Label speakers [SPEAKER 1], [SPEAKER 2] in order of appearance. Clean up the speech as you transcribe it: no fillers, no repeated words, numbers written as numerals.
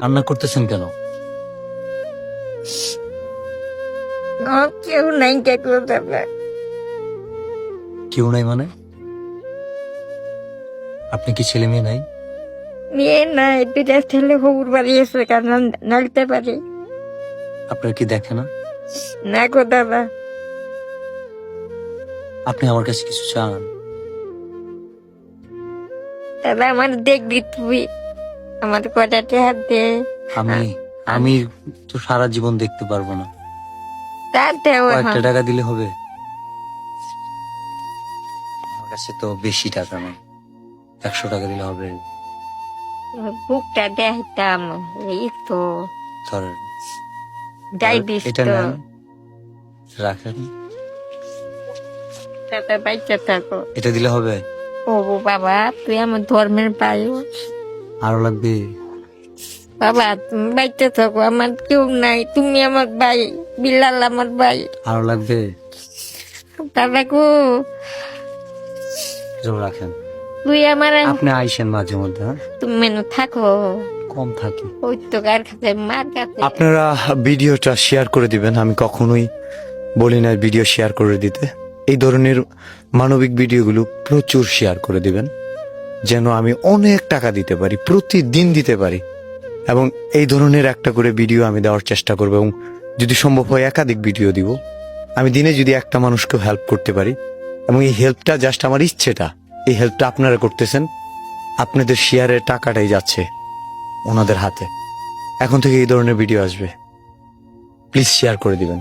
[SPEAKER 1] কান্না করতেছেন কেন?
[SPEAKER 2] কেউ নাই, কে করতে পারে?
[SPEAKER 1] কেউ নাই মানে? আপনি কি ছেলে মেয়ে নাই?
[SPEAKER 2] মেয়ে নাই, দুইটা ছেলে হবুর বাড়ি এসে কারণ নাড়তে পারি
[SPEAKER 1] আপনার কি দেখে না?
[SPEAKER 2] না গো দাদা।
[SPEAKER 1] আপনি আমার কাছে কিছু চান?
[SPEAKER 2] দাদা আমার দেখবি তুই, আমার কটাতে হাত দে।
[SPEAKER 1] আমি আমি তো সারা জীবন দেখতে পারবো না।
[SPEAKER 2] তাতেও
[SPEAKER 1] কয়েকটা টাকা দিলে হবে? আমার কাছে তো বেশি টাকা নেই, 100 টাকা দিলে হবে।
[SPEAKER 2] বুকটা দেখতাম, এই তো
[SPEAKER 1] ধরেন,
[SPEAKER 2] যাই দিস
[SPEAKER 1] এটা
[SPEAKER 2] তো।
[SPEAKER 1] নেন, রাখেন।
[SPEAKER 2] দাদা বাচ্চা থাকো।
[SPEAKER 1] এটা দিলে হবে?
[SPEAKER 2] ও বাবা, তুই আমার ধর্মের ভাই।
[SPEAKER 1] আরো লাগবে?
[SPEAKER 2] বাবা তুমি বাচ্চা থাকো, আমার কেউ নাই, তুমি আমার ভাই, বিলাল আমার ভাই।
[SPEAKER 1] আরো লাগবে?
[SPEAKER 2] দাদা গো,
[SPEAKER 1] এটাও রাখেন।
[SPEAKER 2] তুই আমার,
[SPEAKER 1] আপনি আইসেন মাঝে মধ্যে, হ্যাঁ?
[SPEAKER 2] তুমি মেনু থাকো,
[SPEAKER 1] কম থাকি।
[SPEAKER 2] ওই তো কার কাছে মার কাছে।
[SPEAKER 3] আপনারা ভিডিওটা শেয়ার করে দিবেন। আমি কখনোই বলি না ভিডিও শেয়ার করে দিতে। এই ধরনের মানবিক ভিডিওগুলো প্রচুর শেয়ার করে দিবেন, যেন আমি অনেক টাকা দিতে পারি, প্রতিদিন দিতে পারি। এবং এই ধরনের একটা করে ভিডিও আমি দেওয়ার চেষ্টা করব, এবং যদি সম্ভব হয় একাধিক ভিডিও দিব। আমি দিনে যদি একটা মানুষকে হেল্প করতে পারি, এবং এই হেল্পটা জাস্ট আমার ইচ্ছেটা, এই হেল্পটা আপনারা করতেছেন, আপনাদের শেয়ারের টাকাটাই যাচ্ছে ওনাদের হাতে। এখন থেকে এই ধরনের ভিডিও আসবে, প্লিজ শেয়ার করে দিবেন।